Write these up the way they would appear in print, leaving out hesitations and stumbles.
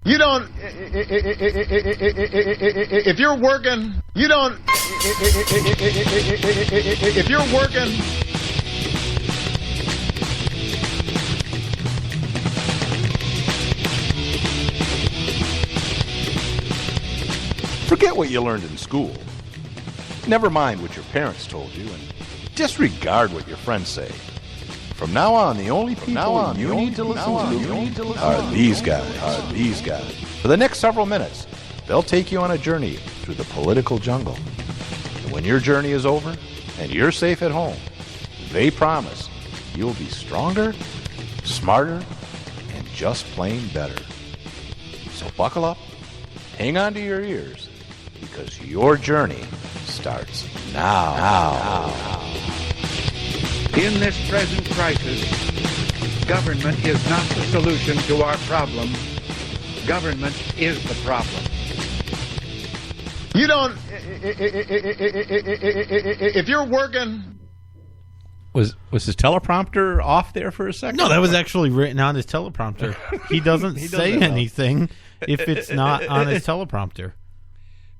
You don't, if you're working, you don't, if you're working. Forget what you learned in school. Never mind what your parents told you, and disregard what your friends say. From now on, the only people you need to listen to are these guys. For the next several minutes, they'll take you on a journey through the political jungle. And when your journey is over and you're safe at home, they promise you'll be stronger, smarter, and just plain better. So buckle up, hang on to your ears, because your journey starts now. In this present crisis, government is not the solution to our problem. Government is the problem. You don't, if you're working. Was his teleprompter off there for a second? No, that was actually written on his teleprompter. He doesn't say anything if it's not on his teleprompter.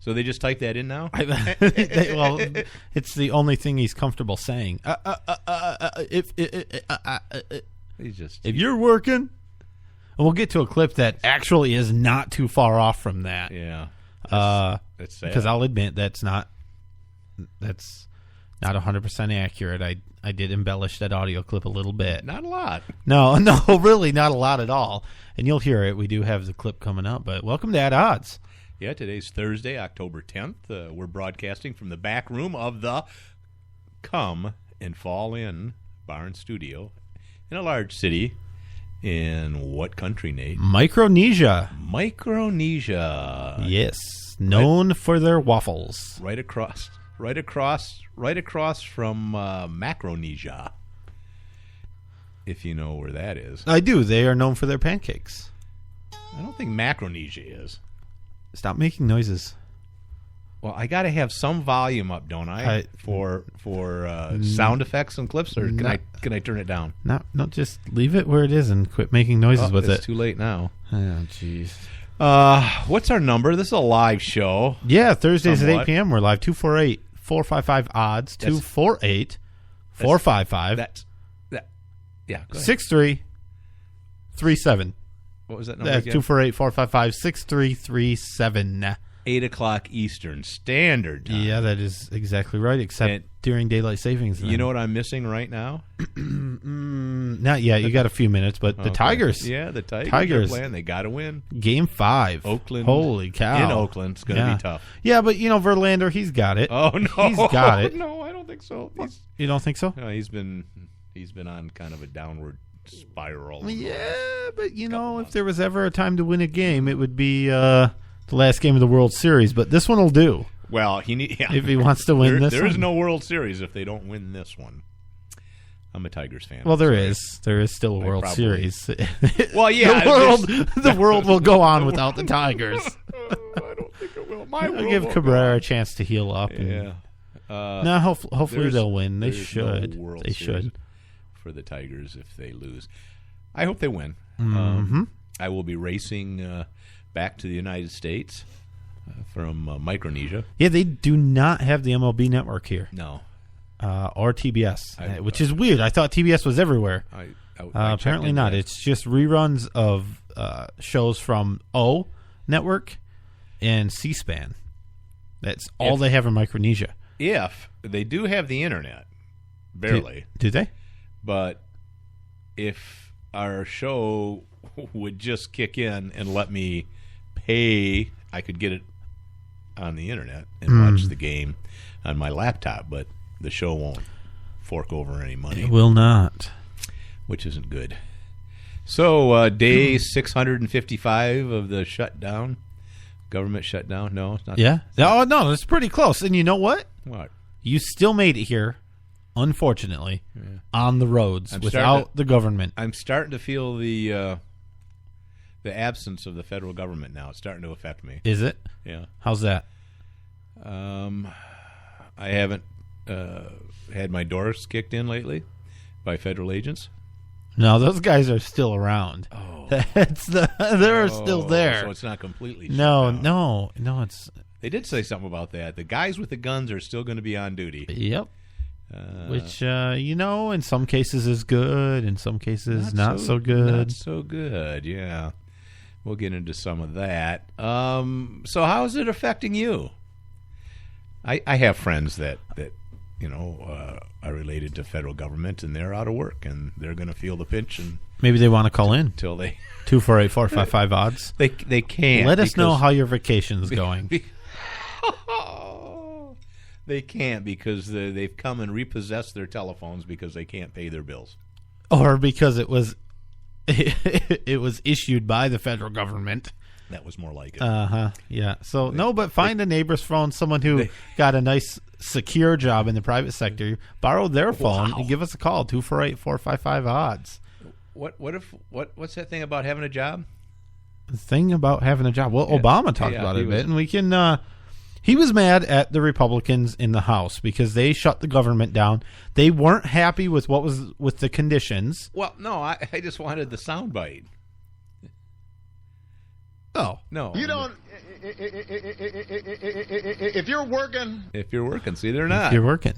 So they just type that in now? Well, it's the only thing he's comfortable saying. If you're working, and we'll get to a clip that actually is not too far off from that. Yeah, that's sad. Because I'll admit that's not 100% accurate. I did embellish that audio clip a little bit. Not a lot. No, really not a lot at all. And you'll hear it. We do have the clip coming up. But welcome to At Odds. Yeah, today's Thursday, October 10th. We're broadcasting from the back room of the Come and Fall In Bar and Studio in a large city in what country, Nate? Micronesia. Yes, known for their waffles. Right across from Macronesia, if you know where that is. I do. They are known for their pancakes. I don't think Macronesia is. Stop making noises. Well, I got to have some volume up, don't I? For sound effects and clips, or can I turn it down? No, just leave it where it is and quit making noises with it. It's too late now. Oh, jeez. What's our number? This is a live show. Yeah, Thursdays at 8 p.m. We're live. 248-455-ODDS. 248-455. Yeah. 6337. What was that number That's again? 248-455-6337. 8 o'clock Eastern Standard Time. Yeah, that is exactly right, except during Daylight Savings. You know what I'm missing right now? Not yet. You got a few minutes, but the Tigers. Yeah, the Tigers are playing. They got to win. Game 5. Oakland. Holy cow. In Oakland. It's going to be tough. Yeah, but, Verlander, he's got it. Oh, no. He's got it. No, I don't think so. You don't think so? No, he's been on kind of a downward spiral. Yeah, but, if there was ever a time to win a game, it would be the last game of the World Series. But this one will do. Well, if he wants to win this one. There is no World Series if they don't win this one. I'm a Tigers fan. Well, there is still a World Series. Well, yeah. The world will go on without the Tigers. I don't think it will. I'll give Cabrera a chance to heal up. Yeah. Hopefully they'll win. They should. They should. For the Tigers if they lose. I hope they win. Mm-hmm. I will be racing back to the United States from Micronesia. Yeah, they do not have the MLB network here. No. Or TBS, which is weird. I thought TBS was everywhere. Apparently not. It's just reruns of shows from O Network and C-SPAN. That's all they have in Micronesia. If they do have the internet, barely. Do they? But if our show would just kick in and let me pay, I could get it on the internet and watch the game on my laptop, but the show won't fork over any money. It will not. Which isn't good. So, day 655 of the shutdown. Government shutdown? No, it's not. Yeah? Oh, no, it's pretty close. And you know what? What? You still made it here. Unfortunately, on the roads without the government. I'm starting to feel the absence of the federal government now. It's starting to affect me. Is it? Yeah. How's that? I haven't had my doors kicked in lately by federal agents. No, those guys are still around. Oh. They're still there. So it's not completely shut No, down. no, it's... They did say something about that. The guys with the guns are still going to be on duty. Yep. Which, in some cases is good, in some cases not so good. Not so good, yeah. We'll get into some of that. So how is it affecting you? I have friends that are related to federal government, and they're out of work, and they're going to feel the pinch. And maybe they want to call in. Till they 248-455 odds. They can't. Let us know how your vacation's going. They can't because they've come and repossessed their telephones because they can't pay their bills, or because it was issued by the federal government. That was more like it. Yeah. So but find a neighbor's phone, someone who got a nice secure job in the private sector, borrow their phone and give us a call. 248-455 odds. What's that thing about having a job? The thing about having a job. Well, Obama talked about it a bit, and we can. He was mad at the Republicans in the House because they shut the government down. They weren't happy with what was with the conditions. Well, no, I just wanted the soundbite. Oh no, you don't. If you're working, see, they're not. If you're working.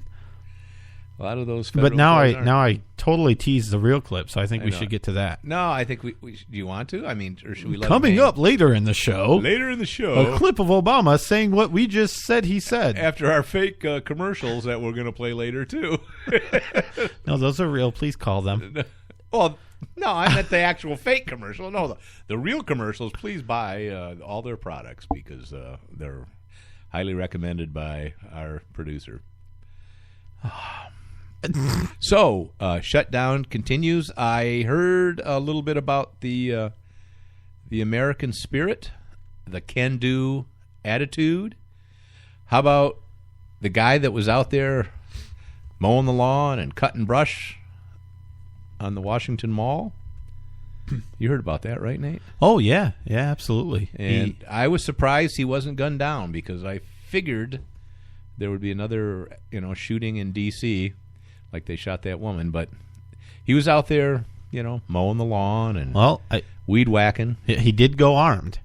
A lot of those. But now I totally teased the real clip, so I think we should get to that. No, I think we do you want to? I mean, or should we let Coming up later in the show. A clip of Obama saying what we just said he said. After our fake commercials that we're going to play later, too. No, those are real. Please call them. Well, no, I meant the actual fake commercial. No, the real commercials, please buy all their products because they're highly recommended by our producer. So, Shutdown continues. I heard a little bit about the American spirit, the can-do attitude. How about the guy that was out there mowing the lawn and cutting brush on the Washington Mall? You heard about that, right, Nate? Oh, yeah. Yeah, absolutely. And I was surprised he wasn't gunned down because I figured there would be another, shooting in D.C., like they shot that woman, but he was out there, mowing the lawn and weed whacking. He did go armed.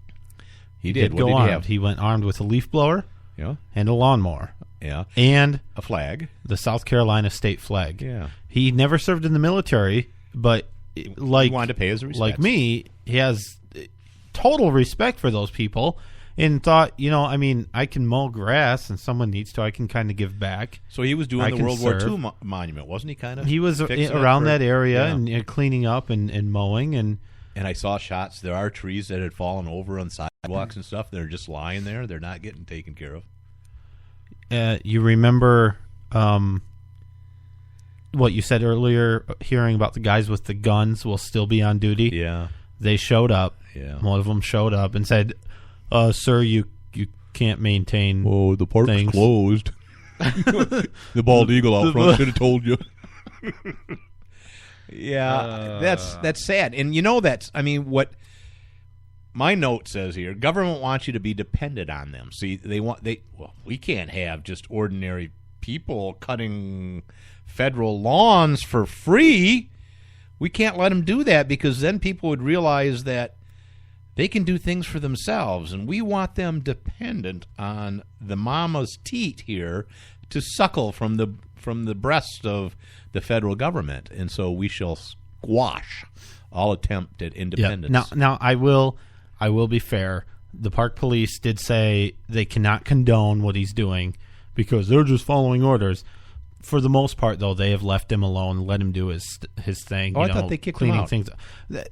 He did. What did he have? He went armed with a leaf blower, and a lawnmower, and a flag, the South Carolina state flag. Yeah, he never served in the military, but he wanted to pay his respects. Like me, he has total respect for those people. And thought, I can mow grass, and someone needs to. I can kind of give back. So he was doing the World War II monument, wasn't he? Kind of. He was around that area and cleaning up and mowing. And I saw shots. There are trees that had fallen over on sidewalks and stuff. They're just lying there. They're not getting taken care of. You remember what you said earlier? Hearing about the guys with the guns will still be on duty. Yeah, they showed up. Yeah, one of them showed up and said, sir, you can't maintain. Oh, the park's closed. The bald eagle out front should have told you. Yeah, that's sad. And what my note says here, government wants you to be dependent on them. See, we can't have just ordinary people cutting federal lawns for free. We can't let them do that because then people would realize that they can do things for themselves, and we want them dependent on the mama's teat here to suckle from the breast of the federal government, and so we shall squash all attempt at independence. Yeah. Now I will be fair. The park police did say they cannot condone what he's doing because they're just following orders. For the most part, though, they have left him alone, let him do his thing. I thought they kicked him out. Things.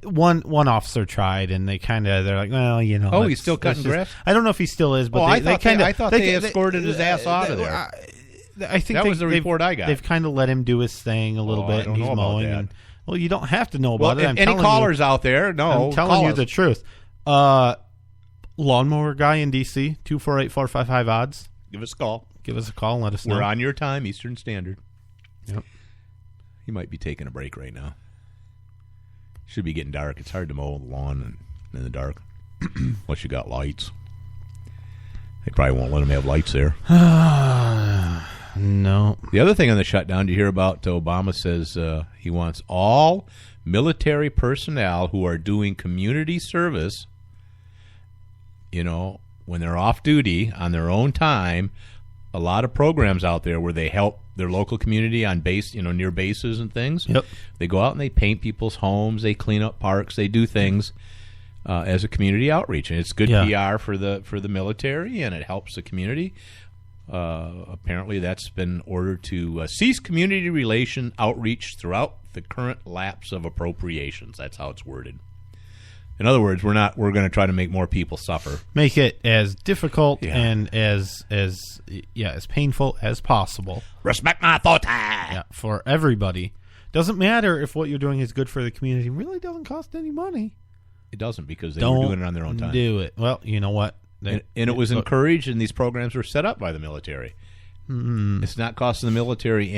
One officer tried, and they're like, well, Oh, he's still cutting grass? I don't know if he still is, but I thought they escorted his ass out of there. I think that was the report I got. They've kind of let him do his thing a little bit, and he's mowing. And, well, you don't have to know about it. Any callers out there? No, I'm telling you the truth. Lawnmower guy in D.C. 248-455 odds. Give us a call. Give us a call and let us know. We're on your time, Eastern Standard. Yep. He might be taking a break right now. Should be getting dark. It's hard to mow the lawn in the dark. Unless you got lights. They probably won't let him have lights there. No. The other thing on the shutdown, do you hear about Obama says he wants all military personnel who are doing community service, when they're off duty on their own time. A lot of programs out there where they help their local community on base, near bases and things. Yep. They go out and they paint people's homes, they clean up parks, they do things as a community outreach, and it's good PR for the military, and it helps the community. Apparently, that's been ordered to cease community relation outreach throughout the current lapse of appropriations. That's how it's worded. In other words, we're going to try to make more people suffer. Make it as difficult and as painful as possible. Respect my authority. Yeah, for everybody. Doesn't matter if what you're doing is good for the community. It really doesn't cost any money. It doesn't, because they were doing it on their own time. Do it. Well, you know what? And it was encouraged, and these programs were set up by the military. It's not costing the military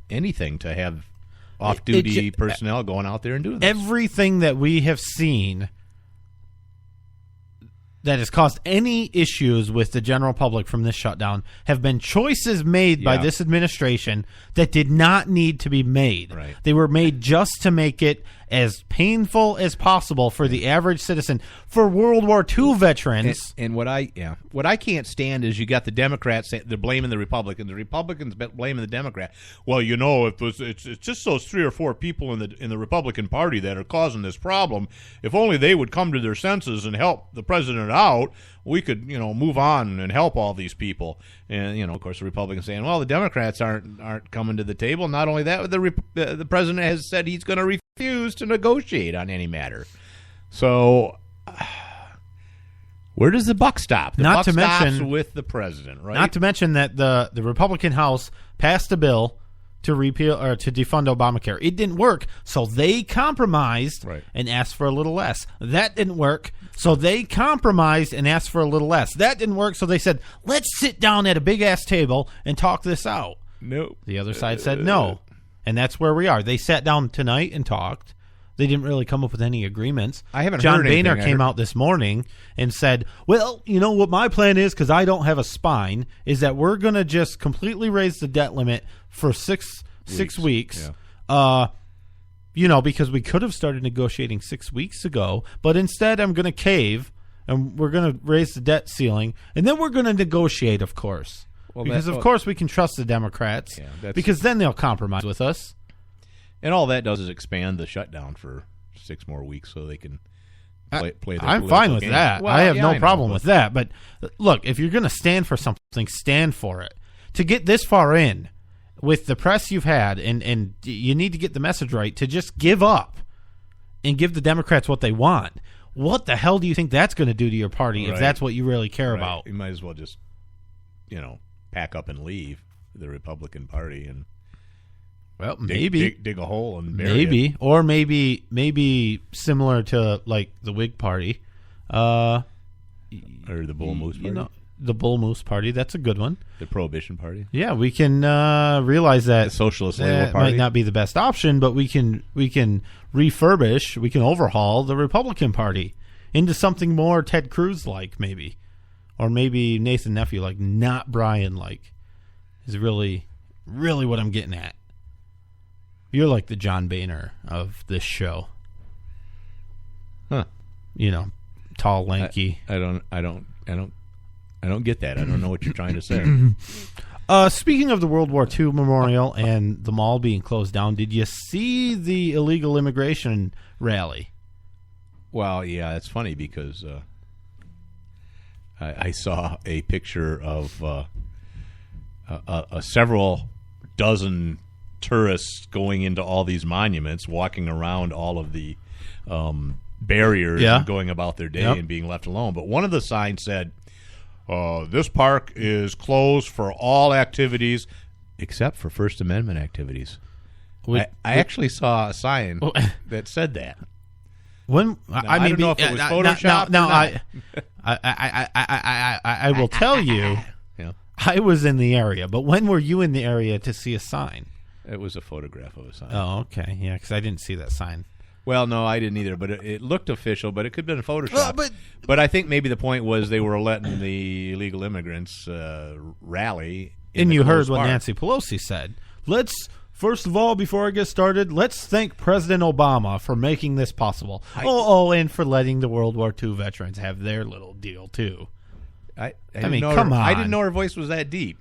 anything to have off-duty personnel going out there and doing this. Everything that we have seen that has caused any issues with the general public from this shutdown have been choices made by this administration that did not need to be made. Right. They were made just to make it as painful as possible for the average citizen, for World War II veterans. And what I can't stand is you got the Democrats saying they're blaming the Republicans blaming the Democrat. Well, it's just those 3 or 4 people in the Republican Party that are causing this problem. If only they would come to their senses and help the president out, we could move on and help all these people. And of course the Republicans saying, well, the Democrats aren't coming to the table. Not only that, the president has said he's going to refuse to negotiate on any matter. So where does the buck stop? The buck stops with the president, right? Not to mention that the Republican House passed a bill to repeal or to defund Obamacare. It didn't work, so they compromised and asked for a little less. That didn't work, so they compromised and asked for a little less. That didn't work, so they said, let's sit down at a big-ass table and talk this out. Nope. The other side said no, and that's where we are. They sat down tonight and talked. They didn't really come up with any agreements. I haven't John heard anything. Boehner came out this morning and said, well, what my plan is, because I don't have a spine, is that we're going to just completely raise the debt limit for six weeks. Yeah. Because we could have started negotiating 6 weeks ago, but instead I'm going to cave, and we're going to raise the debt ceiling, and then we're going to negotiate, of course. Because, of course, we can trust the Democrats, because then they'll compromise with us. And all that does is expand the shutdown for 6 more weeks so they can play their I'm fine with game. that. Well, I have no know, problem with that. But look, if you're going to stand for something, stand for it. To get this far in with the press you've had, and you need to get the message right, to just give up and give the Democrats what they want. What the hell do you think that's going to do to your party if that's what you really care about? You might as well just, pack up and leave the Republican Party and dig a hole and bury it. Or maybe similar to like the Whig Party, or the Bull Moose Party. The Bull Moose Party, that's a good one. The Prohibition Party. Yeah, we can realize that the Socialist Labor Party might not be the best option, but we can refurbish, we can overhaul the Republican Party into something more Ted Cruz like, maybe, or maybe Nathan Nephew like, not Brian like. Is really what I'm getting at. You're like the John Boehner of this show. Huh. Tall, lanky. I don't get that. I don't know what you're trying to say. Speaking of the World War II Memorial and the mall being closed down, did you see the illegal immigration rally? Well, yeah, it's funny because I saw a picture of several dozen tourists going into all these monuments, walking around all of the barriers and going about their day and being left alone. But one of the signs said, this park is closed for all activities except for First Amendment activities. I actually saw a sign that said that. I don't know if it was photoshopped. I will tell you, I was in the area, but when were you in the area to see a sign? It was a photograph of a sign. Oh, okay. Yeah, because I didn't see that sign. Well, no, I didn't either, but it looked official, but it could have been Photoshop. But I think maybe the point was they were letting the illegal immigrants rally. And you heard what Nancy Pelosi said. Let's First of all, before I get started, let's thank President Obama for making this possible. And for letting the World War II veterans have their little deal, too. I mean, come on. I didn't know her voice was that deep.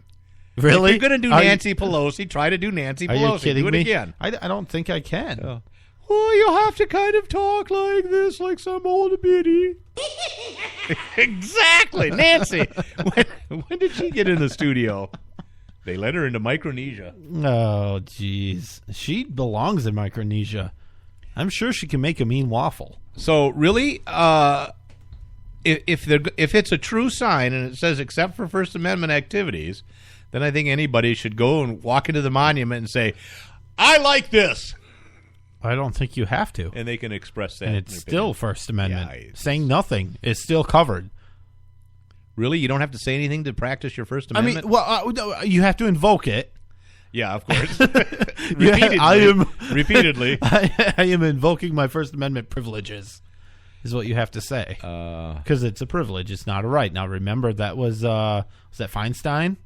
Really? If you're going to do Nancy Pelosi, try to do Nancy Pelosi. Are you kidding do it me? again. I don't think I can. Oh, you have to kind of talk like this, like some old biddy. Exactly. Nancy. When did she get in the studio? They let her into Micronesia. Oh, jeez. She belongs in Micronesia. I'm sure she can make a mean waffle. So, really, if it's a true sign and it says except for First Amendment activities, then I think anybody should go and walk into the monument and say, I like this. I don't think you have to. And they can express that. And it's still First Amendment. Yeah, saying nothing is still covered. Really? You don't have to say anything to practice your First Amendment? I mean, well, you have to invoke it. Yeah, of course. Repeatedly. I am invoking my First Amendment privileges, is what you have to say. Because it's a privilege. It's not a right. Now, remember, that was that Feinstein?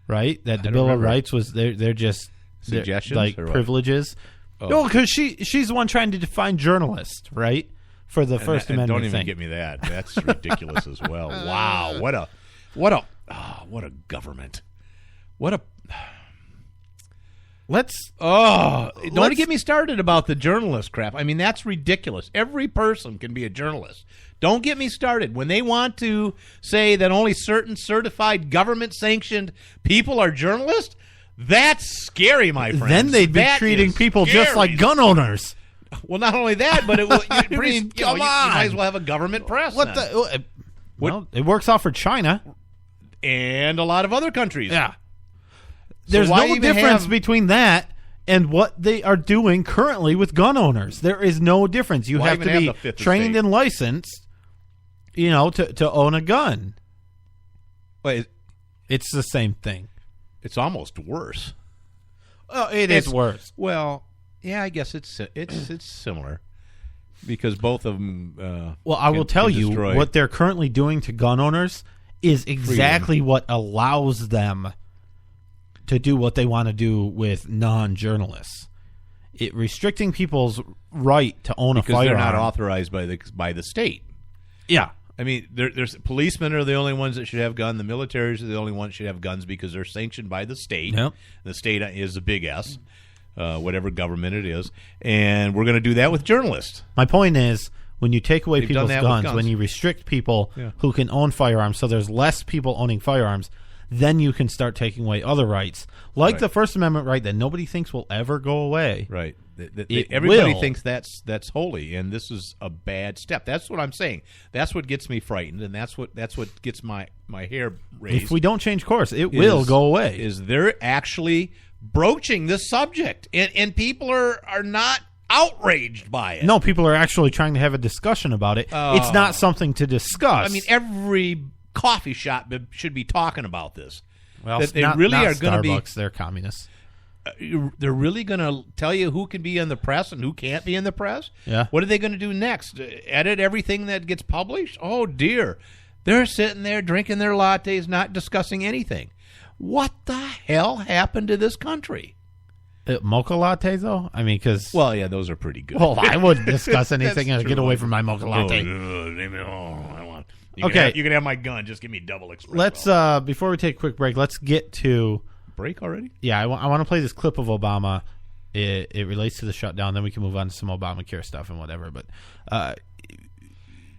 Right? That the Bill of Rights was, they're just suggestions, like privileges. Oh. No, because she's the one trying to define journalist, right? For the First Amendment thing. Don't even get me that. That's ridiculous as well. Wow, what a government. Don't get me started about the journalist crap. I mean, that's ridiculous. Every person can be a journalist. Don't get me started. When they want to say that only certain certified government-sanctioned people are journalists, that's scary, my friend. Then they'd be treating people just like gun owners. Well, not only that, but it will. You might as well have a government press. Well, it works out for China and a lot of other countries. Yeah. There's no difference between that and what they are doing currently with gun owners. There is no difference. You have to be trained and licensed, to own a gun. Wait, it's the same thing. It's almost worse. Oh, it's worse. Well, yeah, I guess it's similar because both of them. I will tell you what they're currently doing to gun owners is exactly what allows them to do what they want to do with non-journalists. Restricting people's right to own a firearm because they're not authorized by the state. Yeah. I mean, there's policemen are the only ones that should have guns. The militaries are the only ones that should have guns because they're sanctioned by the state. Yep. The state is a big S, whatever government it is. And we're going to do that with journalists. My point is, when you take away people's guns, when you restrict people who can own firearms, so there's less people owning firearms, then you can start taking away other rights, like the First Amendment right that nobody thinks will ever go away. Right. Everybody thinks that's holy, and this is a bad step. That's what I'm saying. That's what gets me frightened, and that's what gets my hair raised. If we don't change course, it will go away. Is they're actually broaching this subject, and people are not outraged by it. No, people are actually trying to have a discussion about it. It's not something to discuss. I mean, every coffee shop should be talking about this. Well, that they really are going to be. Starbucks, they're communists. They're really going to tell you who can be in the press and who can't be in the press? Yeah. What are they going to do next? Edit everything that gets published? Oh, dear. They're sitting there drinking their lattes, not discussing anything. What the hell happened to this country? Mocha lattes, though? I mean, because... Well, yeah, those are pretty good. Well, I wouldn't discuss anything and get away from my mocha latte. You can have my gun. Just give me double espresso. Let's, before we take a quick break, let's get to... Break already? Yeah, I want to play this clip of Obama. It relates to the shutdown. Then we can move on to some Obamacare stuff and whatever. But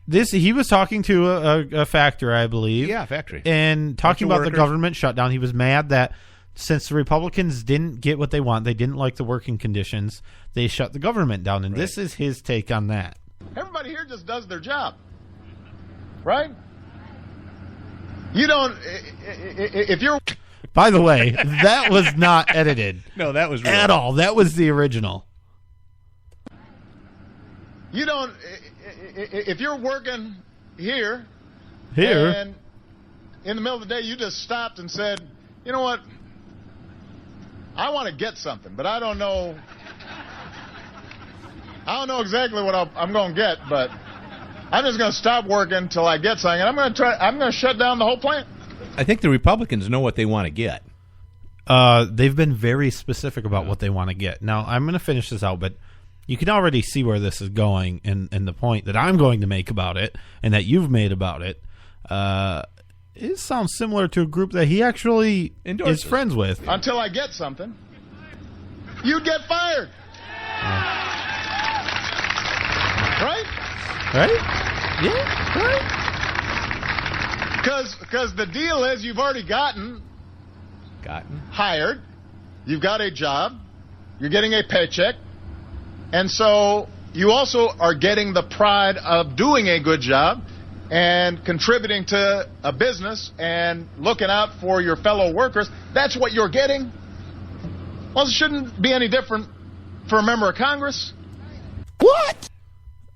he was talking to a factory, I believe. Yeah, factory. And talking about the government shutdown. He was mad that since the Republicans didn't get what they want, they didn't like the working conditions, they shut the government down. And this is his take on that. Everybody here just does their job. Right? You don't... If you're... By the way, that was not edited. No, that was real. At all. That was the original. You don't... If you're working here... And in the middle of the day, you just stopped and said, you know what? I want to get something, but I don't know... exactly what I'm going to get, but I'm just going to stop working until I get something, and I'm going to shut down the whole plant. I think the Republicans know what they want to get. they've been very specific about what they want to get. Now, I'm going to finish this out, but you can already see where this is going and the point that I'm going to make about it and that you've made about it. It sounds similar to a group that he actually is friends with. Until I get something, you'd get fired. Right? Right? Yeah, right. Because the deal is you've already gotten hired, you've got a job, you're getting a paycheck, and so you also are getting the pride of doing a good job and contributing to a business and looking out for your fellow workers. That's what you're getting. Well, it shouldn't be any different for a member of Congress. What?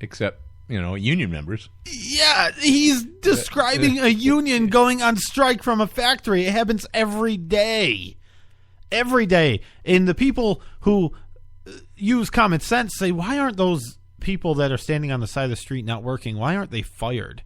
Except, union members. Yeah, he's describing a union going on strike from a factory. It happens every day. Every day. And the people who use common sense say, why aren't those people that are standing on the side of the street not working? Why aren't they fired?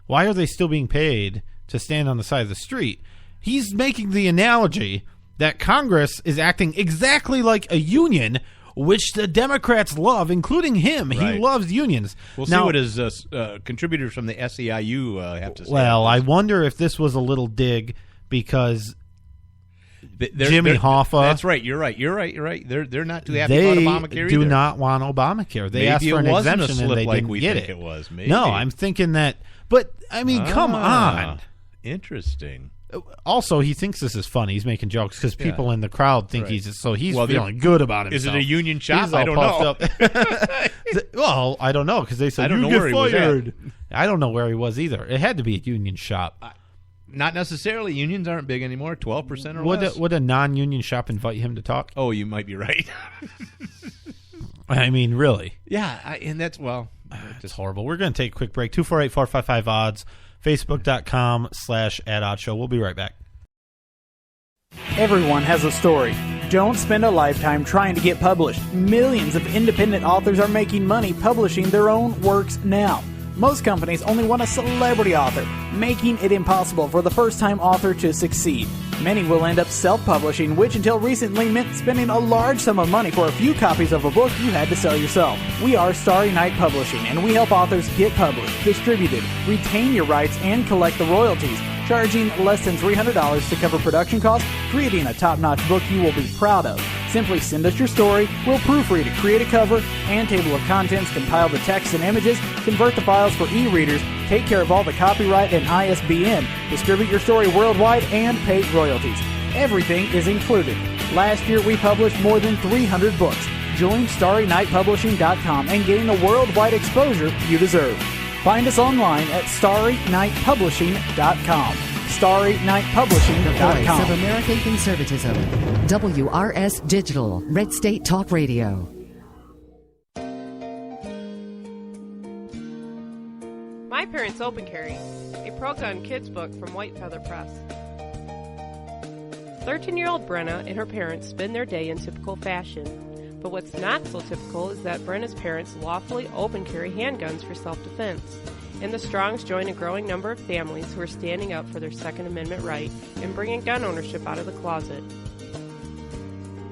Why are they still being paid to stand on the side of the street? He's making the analogy that Congress is acting exactly like a union, which the Democrats love, including him. Right. He loves unions. We'll see what his contributors from the SEIU have to say. Well, I wonder if this was a little dig because Jimmy Hoffa. That's right. You're right. They're not too happy about Obamacare either. They do not want Obamacare. They asked for an exemption and they didn't get it. It was. Maybe. No, I'm thinking that. But, I mean, come on. Interesting. Also, he thinks this is funny. He's making jokes because people in the crowd think he's feeling good about himself. Is it a union shop? I don't know. Well, I don't know because they said, I don't know where he was at. I don't know where he was either. It had to be a union shop. Not necessarily. Unions aren't big anymore. 12% or less. Would a non-union shop invite him to talk? Oh, you might be right. I mean, really. Yeah, and that's, it's horrible. We're going to take a quick break. 248-455-ODDS. Facebook.com/@OddShow. We'll be right back. Everyone has a story. Don't spend a lifetime trying to get published. Millions of independent authors are making money publishing their own works now. Most companies only want a celebrity author, making it impossible for the first-time author to succeed. Many will end up self-publishing, which until recently meant spending a large sum of money for a few copies of a book you had to sell yourself. We are Starry Night Publishing, and we help authors get published, distributed, retain your rights, and collect the royalties, charging less than $300 to cover production costs, creating a top-notch book you will be proud of. Simply send us your story, we'll proofread it, create a cover and table of contents, compile the text and images, convert the files for e-readers, take care of all the copyright and ISBN, distribute your story worldwide, and pay royalties. Everything is included. Last year we published more than 300 books. Join StarryNightPublishing.com and gain the worldwide exposure you deserve. Find us online at StarryNightPublishing.com. StarryNightPublishing.com. The voice of American conservatism. WRS Digital, Red State Talk Radio. My Parents Open Carry, a pro-gun kids book from White Feather Press. 13-year-old Brenna and her parents spend their day in typical fashion. But what's not so typical is that Brenna's parents lawfully open carry handguns for self-defense. And the Strongs join a growing number of families who are standing up for their Second Amendment right and bringing gun ownership out of the closet.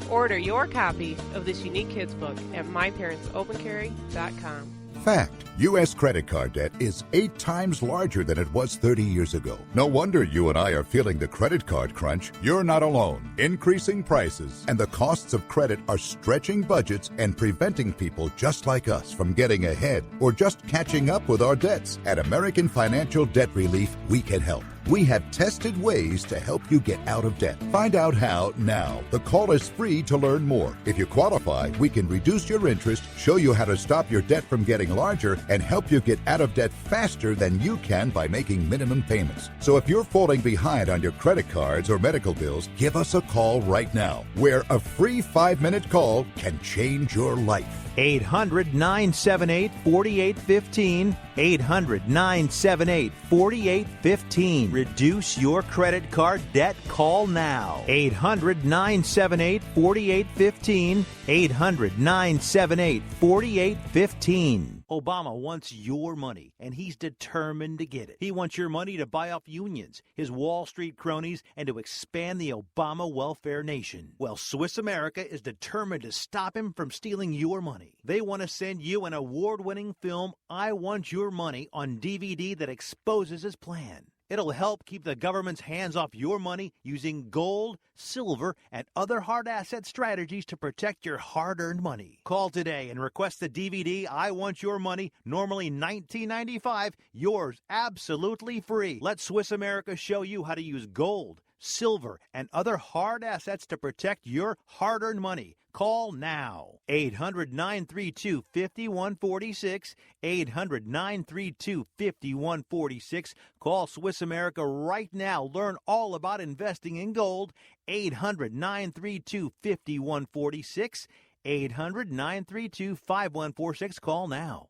Order your copy of this unique kids book at myparentsopencarry.com. Fact. U.S. credit card debt is 8 times larger than it was 30 years ago. No wonder you and I are feeling the credit card crunch. You're not alone. Increasing prices and the costs of credit are stretching budgets and preventing people just like us from getting ahead or just catching up with our debts. At American Financial Debt Relief, we can help. We have tested ways to help you get out of debt. Find out how now. The call is free to learn more. If you qualify, we can reduce your interest, show you how to stop your debt from getting larger, and help you get out of debt faster than you can by making minimum payments. So if you're falling behind on your credit cards or medical bills, give us a call right now, where a free 5-minute call can change your life. 800-978-4815. 800-978-4815. Reduce your credit card debt. Call now. 800-978-4815. 800-978-4815. Obama wants your money, and he's determined to get it. He wants your money to buy off unions, his Wall Street cronies, and to expand the Obama welfare nation. Well, Swiss America is determined to stop him from stealing your money. They want to send you an award-winning film, I Want Your Money, on DVD that exposes his plan. It'll help keep the government's hands off your money using gold, silver, and other hard asset strategies to protect your hard-earned money. Call today and request the DVD, I Want Your Money, normally $19.95, yours absolutely free. Let Swiss America show you how to use gold, silver, and other hard assets to protect your hard-earned money. Call now. 800-932-5146. 800-932-5146. Call Swiss America right now. Learn all about investing in gold. 800-932-5146. 800-932-5146. Call now.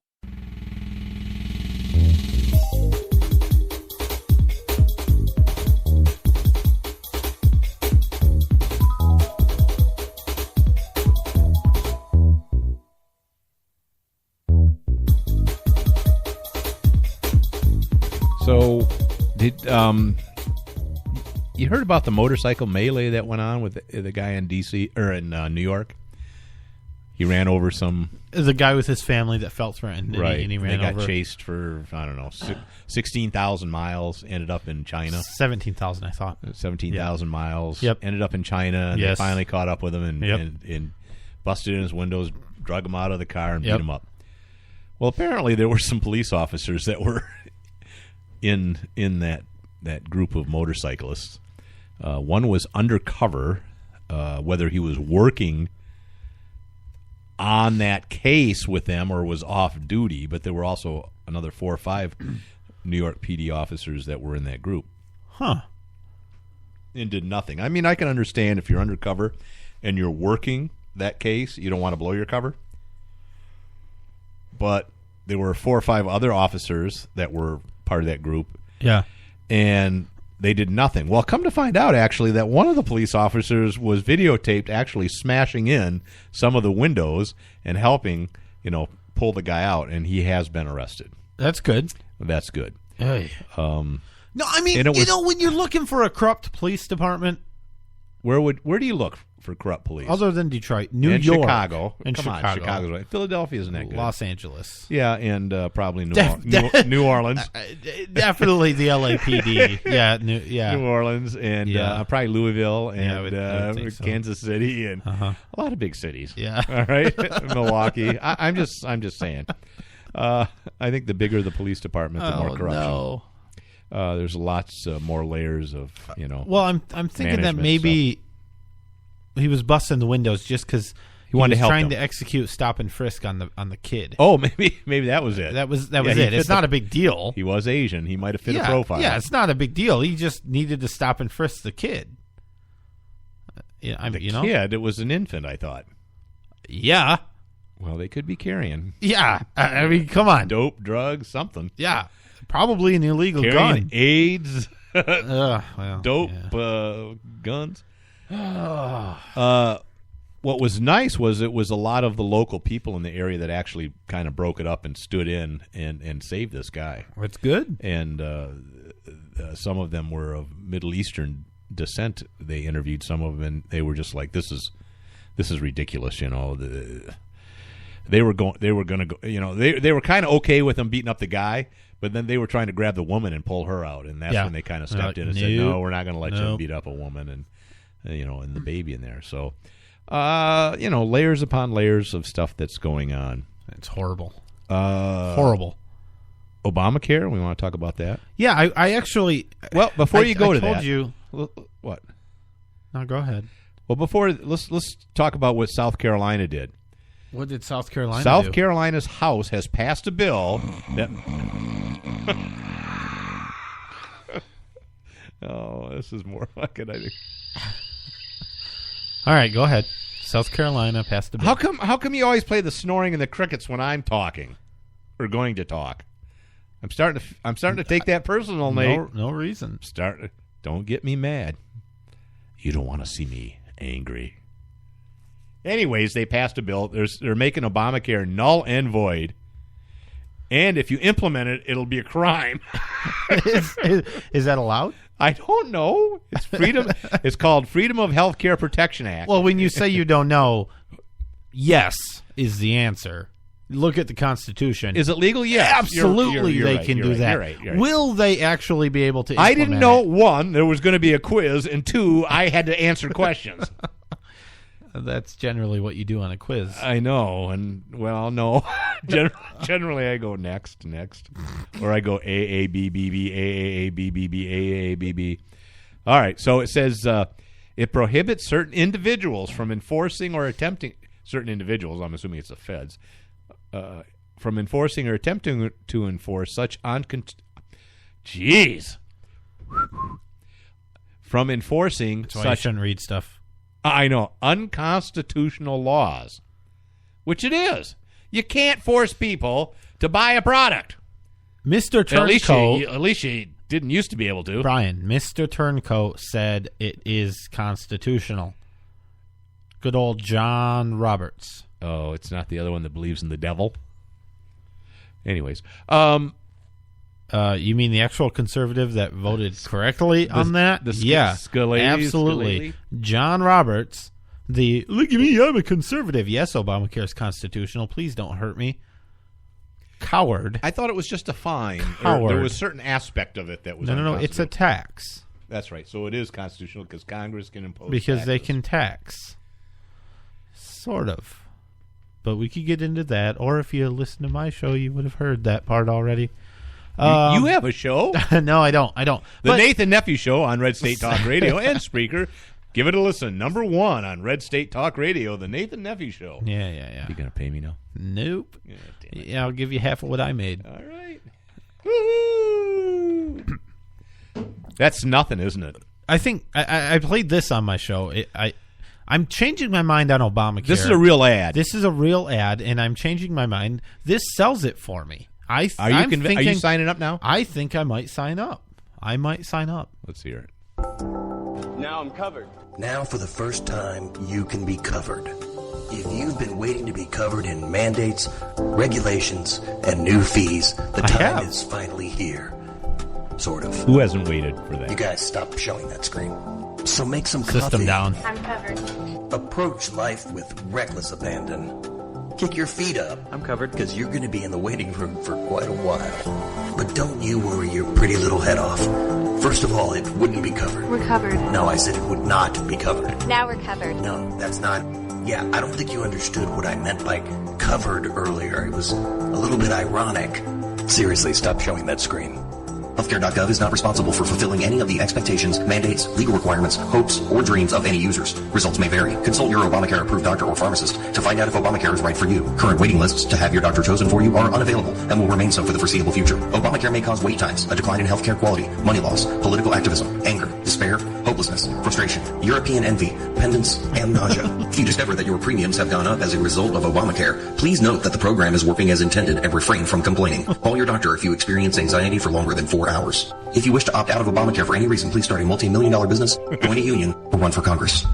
So, did you heard about the motorcycle melee that went on with the guy in D.C. or in New York? He ran over some. The guy with his family that felt threatened, right? And he ran over. They got chased for 16,000 miles. Ended up in China. 17,000, I thought. 17,000 miles. Yep. Ended up in China, and they finally caught up with him and busted in his windows, drug him out of the car, and beat him up. Well, apparently there were some police officers that were in that group of motorcyclists. One was undercover, whether he was working on that case with them or was off duty, but there were also another 4 or 5 New York PD officers that were in that group. Huh. And did nothing. I mean, I can understand if you're undercover and you're working that case, you don't want to blow your cover. But there were 4 or 5 other officers that were part of that group. Yeah. And they did nothing. Well, come to find out, actually, that one of the police officers was videotaped actually smashing in some of the windows and helping, pull the guy out, and he has been arrested. That's good. That's good. Hey. No, I mean, when you're looking for a corrupt police department, where do you look for corrupt police? Other than Detroit, New York, Chicago. And Come on, Chicago's right. Philadelphia isn't that good. Los Angeles. Yeah, and probably New Orleans. Definitely the LAPD. New Orleans and probably Louisville and I would think so. Kansas City and a lot of big cities. Yeah. All right, Milwaukee. I'm just saying. I think the bigger the police department, the more corruption. No. There's lots more layers of Well, I'm thinking that maybe he was busting the windows just because he wanted was to help trying them. to execute stop and frisk on the kid. Oh, maybe that was it. That was it. It's not a big deal. He was Asian. He might have fit a profile. Yeah, it's not a big deal. He just needed to stop and frisk the kid. Kid. It was an infant, I thought. Yeah. Well, they could be carrying. Yeah. I mean, come on. Dope, drugs, something. Yeah. Probably an illegal carrying gun. AIDS. Dope, guns. What was nice was it was a lot of the local people in the area that actually kind of broke it up and stood in and saved this guy. That's good. And some of them were of Middle Eastern descent. They interviewed some of them, and they were just like, "This is ridiculous." They were going to go. They were kind of okay with them beating up the guy, but then they were trying to grab the woman and pull her out, and that's when they kind of stepped in and said, "No, we're not going to let you beat up a woman and and the baby in there." So, layers upon layers of stuff that's going on. It's horrible. Horrible. Obamacare. We want to talk about that. Yeah, I actually. Well, before you go to that, I told you. What? No, go ahead. Well, let's talk about what South Carolina did. What did South Carolina do? South Carolina's House has passed a bill that... Oh, this is more fucking, I think. All right, go ahead. South Carolina passed a bill. How come you always play the snoring and the crickets when I'm talking or going to talk? I'm starting to take that personal, Nate. No reason. Don't get me mad. You don't want to see me angry. Anyways, they passed a bill. They're making Obamacare null and void. And if you implement it, it'll be a crime. Is that allowed? I don't know. It's freedom. It's called Freedom of Healthcare Protection Act. Well, when you say you don't know, yes is the answer. Look at the Constitution. Is it legal? Yes. Absolutely, you're they right, can you're do right, that. You're right, you're right. Will they actually be able to implement I didn't know, it? one, there was going to be a quiz, and two, I had to answer questions. That's generally what you do on a quiz. I know, and, well, no. Generally, I go next, or I go A, B, B, B, A, B, B, B, A, B, B. All right, so it says it prohibits certain individuals from enforcing or attempting, certain individuals, I'm assuming it's the feds, from enforcing or attempting to enforce such from enforcing That's why such, you shouldn't read stuff. I know, unconstitutional laws, which it is. You can't force people to buy a product. Mr. Turncoat, At least you didn't used to be able to. Brian, Mr. Turncoat said it is constitutional. Good old John Roberts. Oh, it's not the other one that believes in the devil? Anyways. You mean the actual conservative that voted correctly on that? Yeah, absolutely. John Roberts, look at me, I'm a conservative. Yes, Obamacare is constitutional. Please don't hurt me. Coward. I thought it was just a fine. Coward. There was a certain aspect of it that was No, it's a tax. That's right. So it is constitutional because Congress can impose because taxes. They can tax. Sort of. But we could get into that, or if you listen to my show, you would have heard that part already. You have a show? No, I don't. The Nathan Nephew Show on Red State Talk Radio and Spreaker. Give it a listen. Number 1 on Red State Talk Radio, The Nathan Nephew Show. Yeah. You going to pay me now? Nope. Yeah, I'll give you half of what I made. All right. Woo-hoo! That's nothing, isn't it? I think I played this on my show. I'm changing my mind on Obamacare. This is a real ad. This is a real ad, and I'm changing my mind. This sells it for me. Are you signing up now? I think I might sign up. Let's hear it. Now I'm covered. Now for the first time, you can be covered. If you've been waiting to be covered in mandates, regulations, and new fees, the time is finally here. Sort of. Who hasn't waited for that? You guys stop showing that screen. So make some System coffee. down. I'm covered. Approach life with reckless abandon. Kick your feet up. I'm covered. Because you're going to be in the waiting room for quite a while. But don't you worry your pretty little head off. First of all, it wouldn't be covered. We're covered. No, I said it would not be covered. Now we're covered. No, that's not... Yeah, I don't think you understood what I meant by covered earlier. It was a little bit ironic. Seriously, stop showing that screen. Healthcare.gov is not responsible for fulfilling any of the expectations, mandates, legal requirements, hopes, or dreams of any users. Results may vary. Consult your Obamacare-approved doctor or pharmacist to find out if Obamacare is right for you. Current waiting lists to have your doctor chosen for you are unavailable and will remain so for the foreseeable future. Obamacare may cause wait times, a decline in healthcare quality, money loss, political activism, anger, despair, hopelessness, frustration, European envy, pendants, and nausea. If you discover that your premiums have gone up as a result of Obamacare, please note that the program is working as intended and refrain from complaining. Call your doctor if you experience anxiety for longer than 4 hours. If you wish to opt out of Obamacare for any reason, please start a multi-million-dollar business, join a union, or run for Congress.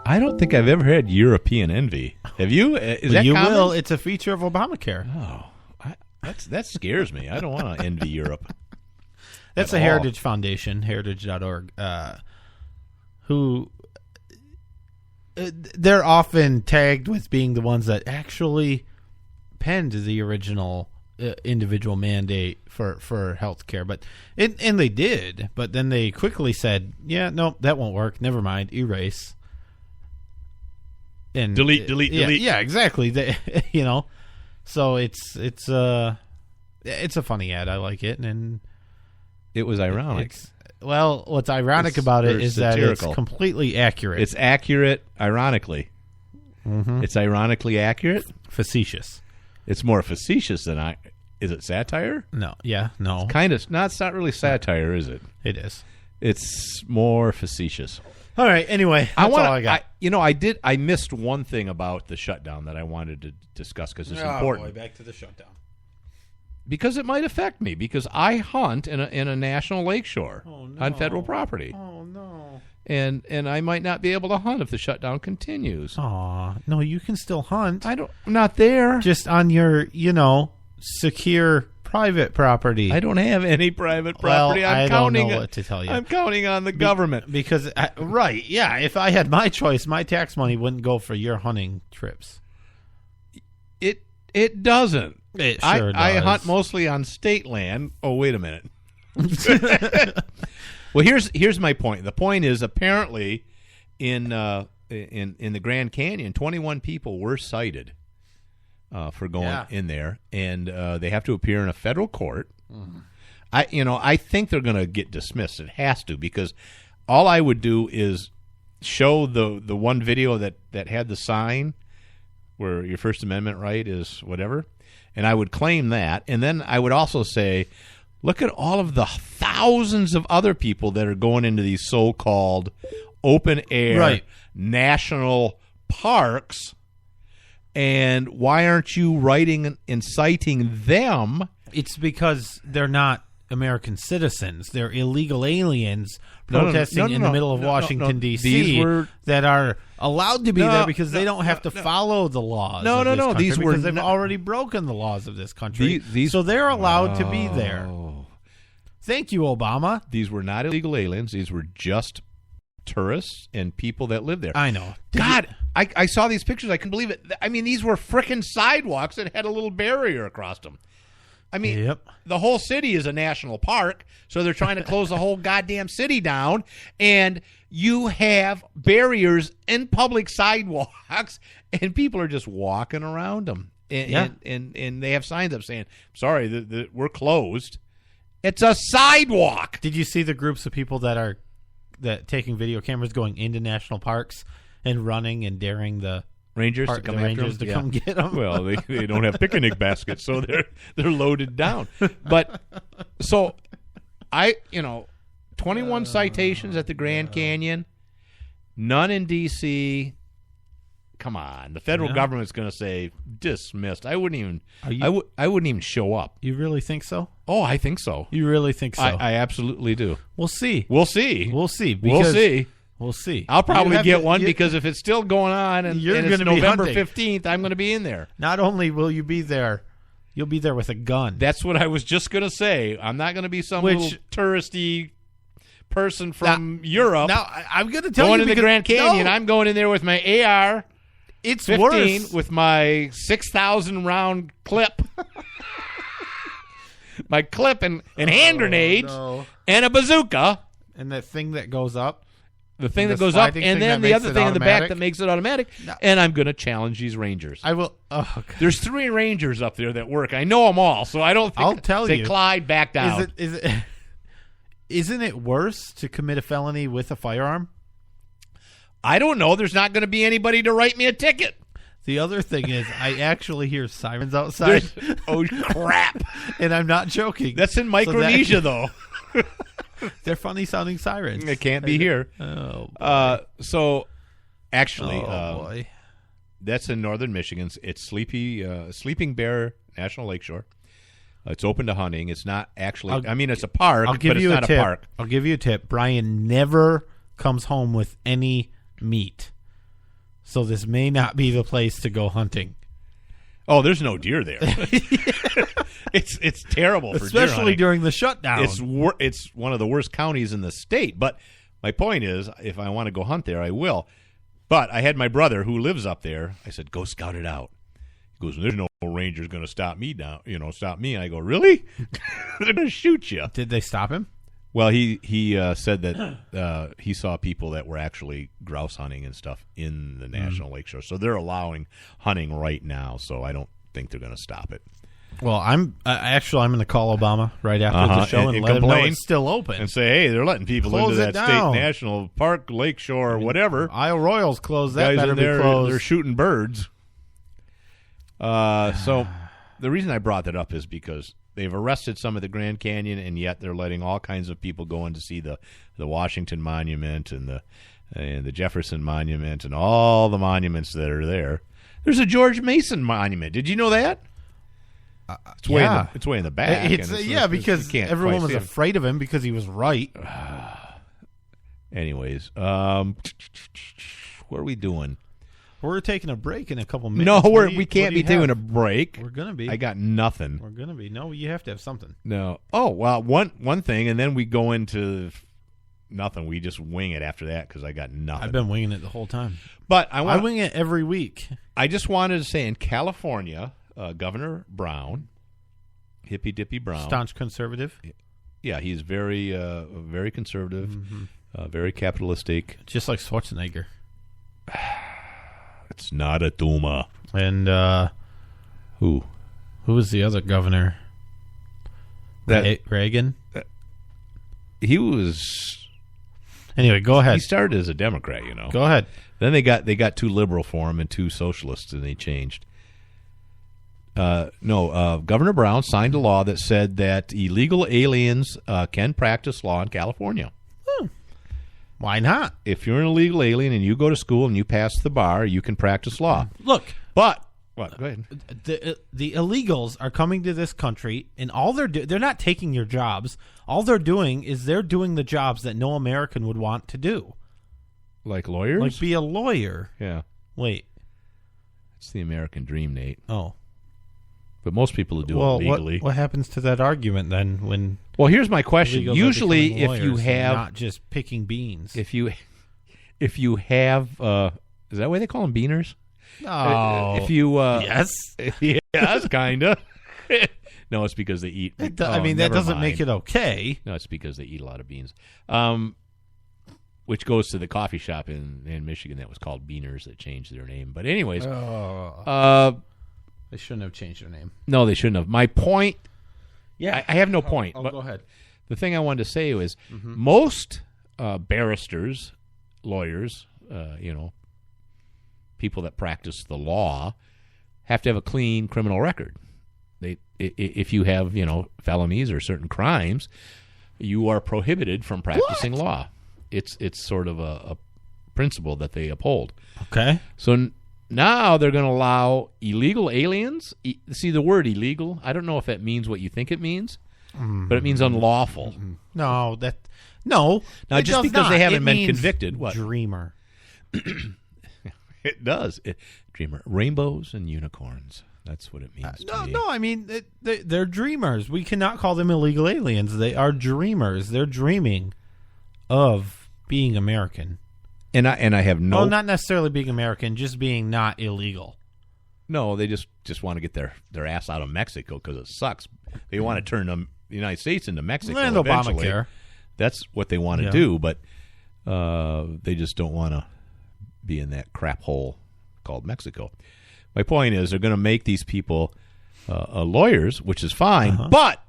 I don't think I've ever had European envy. Have you? Is that you common? will. It's a feature of Obamacare. Oh, that scares me. I don't want to envy Europe. That's a Heritage Foundation, heritage.org, who they're often tagged with being the ones that actually penned the original individual mandate for health care, and they did, but then they quickly said, yeah, no, that won't work, never mind, erase and delete. Yeah, exactly. So it's a funny ad. I like it, and it was ironic. What's ironic about it is that it's completely accurate. It's accurate ironically. Mm-hmm. It's ironically accurate. Facetious. It's more facetious than Is it satire? No. Yeah. No. It's kind of. No, it's not really satire, is it? It is. It's more facetious. All right. Anyway, that's all I got. I missed one thing about the shutdown that I wanted to discuss because it's important. Boy, back to the shutdown. Because it might affect me. Because I hunt in a national lakeshore on federal property. Oh no. And I might not be able to hunt if the shutdown continues. Aw, no, you can still hunt. I'm not there. Just on your, secure private property. I don't have any private property. I don't know what to tell you. I'm counting on the government. Because, right, yeah, if I had my choice, my tax money wouldn't go for your hunting trips. It doesn't. It sure does. I hunt mostly on state land. Oh, wait a minute. Well, here's my point. The point is, apparently, in the Grand Canyon, 21 people were cited for going in there, and they have to appear in a federal court. Mm-hmm. I think they're going to get dismissed. It has to, because all I would do is show the one video that had the sign where your First Amendment right is whatever, and I would claim that, and then I would also say, look at all of the thousands of other people that are going into these so-called open-air national parks, and why aren't you writing and citing them? It's because they're not American citizens. They're illegal aliens protesting in the middle of Washington, D.C. that are allowed to be there because they don't have to follow the laws of this country because they've already broken the laws of this country. So they're allowed to be there. Thank you, Obama. These were not illegal aliens. These were just tourists and people that live there. I know. I saw these pictures. I couldn't believe it. I mean, these were frickin' sidewalks that had a little barrier across them. I mean, the whole city is a national park, so they're trying to close the whole goddamn city down, and you have barriers in public sidewalks, and people are just walking around them. And they have signs up saying, sorry, we're closed. It's a sidewalk. Did you see the groups of people that taking video cameras going into national parks and running and daring the Rangers to come get them? Well, they don't have picnic baskets, so they're loaded down. But so 21 citations at the Grand Canyon, none in D.C. Come on, the federal government's going to say dismissed. I wouldn't even show up. You really think so? Oh, I think so. You really think so? I absolutely do. We'll see. We'll see. We'll see. We'll see. I'll probably get one because if it's still going on and it's November 15th, I'm going to be in there. Not only will you be there, you'll be there with a gun. That's what I was just going to say. I'm not going to be some little touristy person from Europe. Now, I'm going to tell you. Going to the Grand Canyon, I'm going in there with my AR. It's 15 worse. With my 6,000 round clip. My clip and hand grenades and a bazooka. And that thing that goes up. The thing that goes up, and then the other thing in the back that makes it automatic. No. And I'm going to challenge these Rangers. I will. There's 3 Rangers up there that work. I know them all, so I don't think I'll tell you. Clyde, back down. Isn't it worse to commit a felony with a firearm? I don't know. There's not going to be anybody to write me a ticket. The other thing is, I actually hear sirens outside. Oh, crap. And I'm not joking. That's in Micronesia, though. They're funny-sounding sirens. It can't be here. Oh, boy. So, actually, boy. That's in northern Michigan. It's Sleeping Bear National Lakeshore. It's open to hunting. It's not actually... it's a park, but it's not a park. I'll give you a tip. Brian never comes home with any meat. So this may not be the place to go hunting. Oh, there's no deer there. It's terrible for deer especially during the shutdown. It's one of the worst counties in the state. But my point is, if I want to go hunt there, I will. But I had my brother who lives up there. I said, go scout it out. He goes, there's no ranger's going to stop me down. Stop me. And I go, really? They're going to shoot you. Did they stop him? Well, he said that he saw people that were actually grouse hunting and stuff in the National Lakeshore. So they're allowing hunting right now. So I don't think they're going to stop it. Well, I'm going to call Obama right after the show and let him know it's still open. And say, hey, they're letting people into that state national park, lakeshore, or whatever. Isle Royals closed. That guys better be closed. They're shooting birds. So the reason I brought that up is because they've arrested some of the Grand Canyon, and yet they're letting all kinds of people go in to see the Washington Monument and the Jefferson Monument and all the monuments that are there. There's a George Mason Monument. Did you know that? It's way in the back. Because everyone was afraid of him because he was right. Anyways, what are we doing? We're taking a break in a couple minutes. No, we can't be taking a break. We're going to be. I got nothing. We're going to be. No, you have to have something. No. Oh, well, one thing, and then we go into nothing. We just wing it after that because I got nothing. I've been winging it the whole time. But I wing it every week. I just wanted to say in California, Governor Brown, Hippy Dippy Brown. Staunch conservative. Yeah, he's very conservative, very capitalistic. Just like Schwarzenegger. It's not a tumor. And who was the other governor? Reagan? He was... Anyway, go ahead. He started as a Democrat, you know. Go ahead. Then they got too liberal for him and too socialist, and they changed. Governor Brown signed a law that said that illegal aliens can practice law in California. Why not? If you're an illegal alien and you go to school and you pass the bar, you can practice law. Look, but what? Go ahead. The illegals are coming to this country, and all they're not taking your jobs. All they're doing is they're doing the jobs that no American would want to do. Like lawyers? Like be a lawyer. Yeah. Wait. It's the American dream, Nate. Oh. But most people do it legally. What happens to that argument then when... Well, here's my question. Usually, if you have... Not just picking beans. If you have... is that why they call them beaners? Oh. If you... yes. Yes, kind of. No, it's because they eat... that doesn't make it okay. No, it's because they eat a lot of beans. Which goes to the coffee shop in Michigan that was called Beaners that changed their name. But anyways... They shouldn't have changed their name. No, they shouldn't have. My point... Yeah. I have no point. But go ahead. The thing I wanted to say was most barristers, lawyers, people that practice the law have to have a clean criminal record. If you have, felonies or certain crimes, you are prohibited from practicing law. It's sort of a principle that they uphold. Okay. So now they're going to allow illegal aliens. See the word illegal? I don't know if that means what you think it means, but it means unlawful. No. Now, just because they haven't been means convicted. What? Dreamer. It does. Dreamer. Rainbows and unicorns. That's what it means to me. No, I mean, they're dreamers. We cannot call them illegal aliens. They are dreamers. They're dreaming of being American. And I have no... Well, not necessarily being American, just being not illegal. No, they just want to get their ass out of Mexico because it sucks. They want to turn the United States into Mexico and eventually. Obamacare. That's what they want to do, but they just don't want to be in that crap hole called Mexico. My point is they're going to make these people lawyers, which is fine, but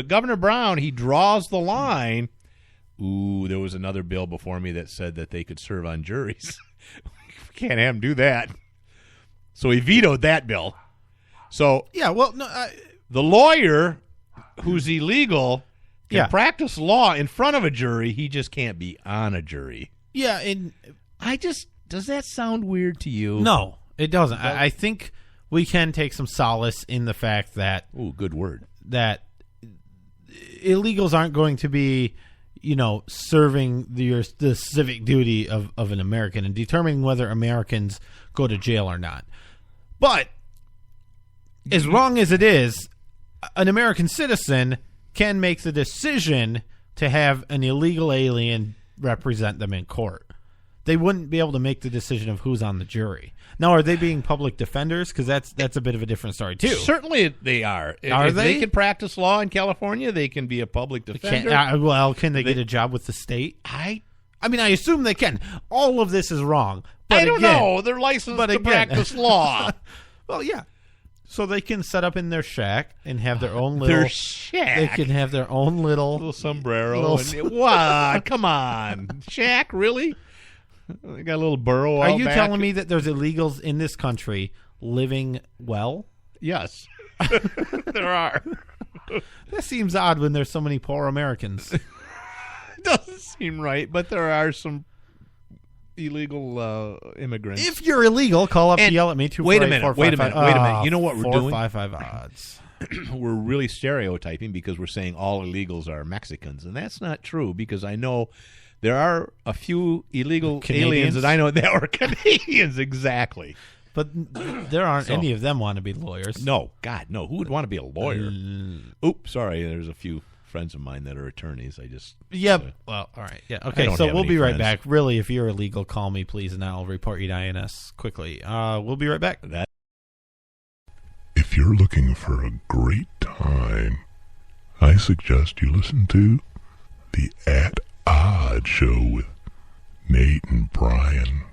Governor Brown, he draws the line... Ooh, there was another bill before me that said that they could serve on juries. We can't have them do that. So he vetoed that bill. So yeah, well, no, the lawyer who's illegal can practice law in front of a jury. He just can't be on a jury. Yeah, and does that sound weird to you? No, it doesn't. I think we can take some solace in the fact that good word, that illegals aren't going to be serving the civic duty of an American and determining whether Americans go to jail or not. But as wrong as it is, an American citizen can make the decision to have an illegal alien represent them in court. They wouldn't be able to make the decision of who's on the jury. Now, are they being public defenders? Because that's a bit of a different story, too. Certainly they are. If they can practice law in California, they can be a public defender. Can they get a job with the state? I assume they can. All of this is wrong. But I don't know. They're licensed to practice law. Well, yeah. So they can set up in their shack and have their own little... Their shack? They can have their own little sombrero. What? Come on. Shack? Really? They got a little burrow. Are you telling me that there's illegals in this country living well? Yes. There are. That seems odd when there's so many poor Americans. It doesn't seem right, but there are some illegal immigrants. If you're illegal, call up to yell at me. Wait a minute. You know what we're doing? 455 odds. We're really stereotyping because we're saying all illegals are Mexicans, and that's not true because I know There are a few illegal Canadians? aliens that I know that are Canadians, exactly. But there aren't any of them want to be lawyers. No, God, no. Who would want to be a lawyer? Oops, sorry. There's a few friends of mine that are attorneys. Yep. Well, all right. Yeah. Okay. So we'll be right back. Really, if you're illegal, call me, please, and I'll report you to INS quickly. We'll be right back. If you're looking for a great time, I suggest you listen to the At Odd Show with Nate and Brian.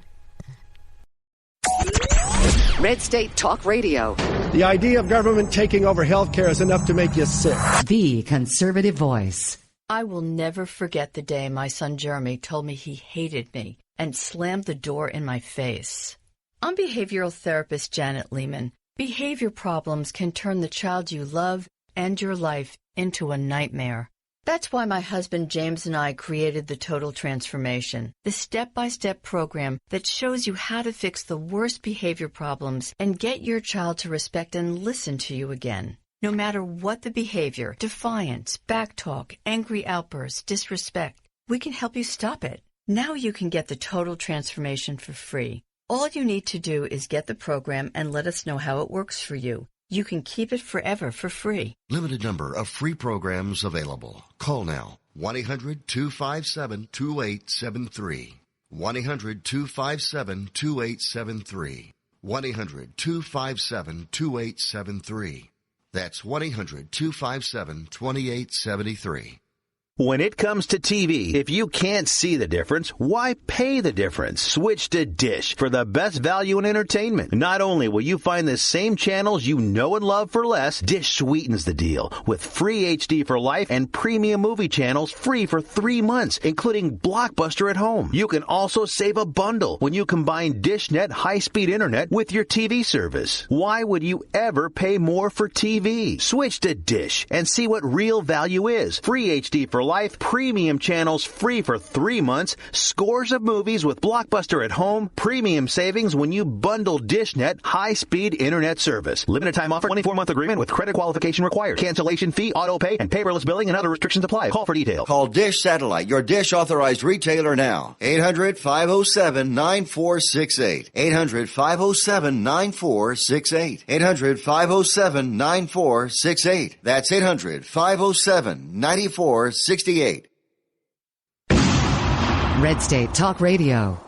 Red State Talk Radio. The idea of government taking over healthcare is enough to make you sick. The conservative voice. I will never forget the day my son Jeremy told me he hated me and slammed the door in my face. I'm behavioral therapist Janet Lehman. Behavior problems can turn the child you love and your life into a nightmare. That's why my husband James and I created the Total Transformation, the step-by-step program that shows you how to fix the worst behavior problems and get your child to respect and listen to you again. No matter what the behavior, defiance, backtalk, angry outbursts, disrespect, we can help you stop it. Now you can get the Total Transformation for free. All you need to do is get the program and let us know how it works for you. You can keep it forever for free. Limited number of free programs available. Call now. 1-800-257-2873. 1-800-257-2873. 1-800-257-2873. That's 1-800-257-2873. When it comes to TV, if you can't see the difference, why pay the difference? Switch to Dish for the best value in entertainment. Not only will you find the same channels you know and love for less, Dish sweetens the deal with free HD for life and premium movie channels free for 3 months, including Blockbuster at Home. You can also save a bundle when you combine DishNet high-speed internet with your TV service. Why would you ever pay more for TV? Switch to Dish and see what real value is. Free HD for life, premium channels free for 3 months, scores of movies with Blockbuster at Home, premium savings when you bundle DishNet high-speed internet service. Limited time offer, 24-month agreement with credit qualification required. Cancellation fee, auto pay, and paperless billing and other restrictions apply. Call for details. Call Dish Satellite, your Dish authorized retailer now. 800-507-9468. 800-507-9468. 800-507-9468. That's 800-507-9468. Red State Talk Radio.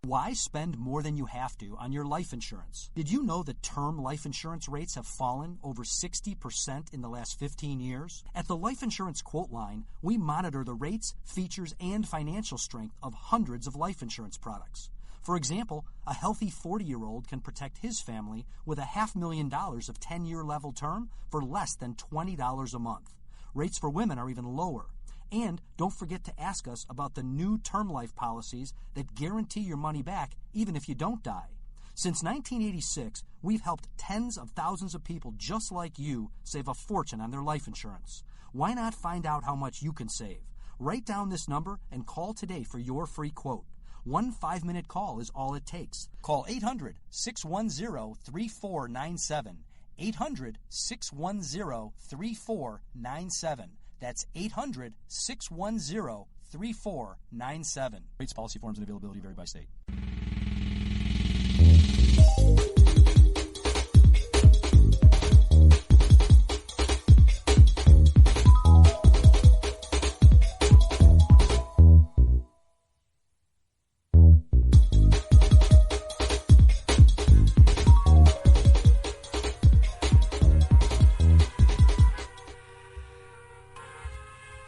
Why spend more than you have to on your life insurance? Did you know that term life insurance rates have fallen over 60% in the last 15 years? At the Life Insurance Quote Line, we monitor the rates, features, and financial strength of hundreds of life insurance products. For example, a healthy 40-year-old can protect his family with $500,000 of 10-year level term for less than $20 a month. Rates for women are even lower. And don't forget to ask us about the new term life policies that guarantee your money back even if you don't die. Since 1986, we've helped tens of thousands of people just like you save a fortune on their life insurance. Why not find out how much you can save? Write down this number and call today for your free quote. 1 5-minute call is all it takes. Call 800-610-3497. 800-610-3497. That's 800-610-3497. Rates, policy forms, and availability vary by state.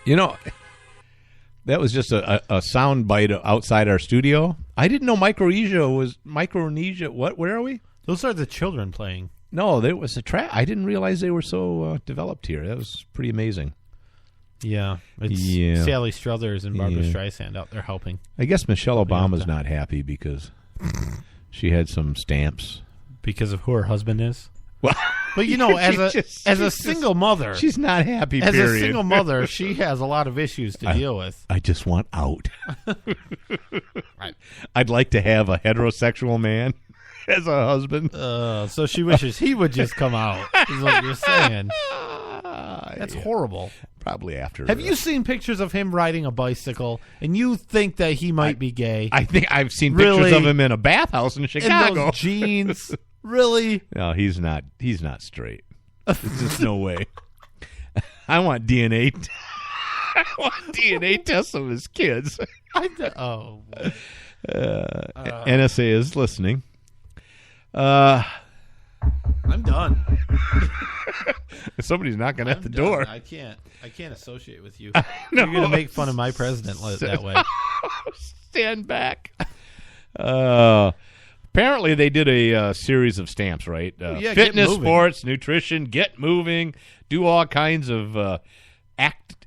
You know, that was just a sound bite outside our studio. I didn't know Micronesia was Micronesia. What? Where are we? Those are the children playing. No, there was a track. I didn't realize they were so developed here. That was pretty amazing. Yeah, it's Sally Struthers and Barbara Streisand out there helping. I guess Michelle Obama's not happy because she had some stamps because of who her husband is. Well, but you know, as a single mother, she's not happy. As a single mother, she has a lot of issues to deal with. I just want out. Right. I'd like to have a heterosexual man as a husband. So she wishes he would just come out. Is what you're saying? That's horrible. Probably after. Have you seen pictures of him riding a bicycle, and you think that he might be gay? I think I've seen pictures of him in a bathhouse in Chicago. In those jeans. Really? No, he's not. He's not straight. There's just no way. I want DNA. I want DNA tests of his kids. NSA is listening. I'm done. Somebody's knocking at the door. I can't associate with you. You're going to make fun of my president that way. Stand back. Apparently, they did a series of stamps, right? Fitness, sports, nutrition, get moving, do all kinds of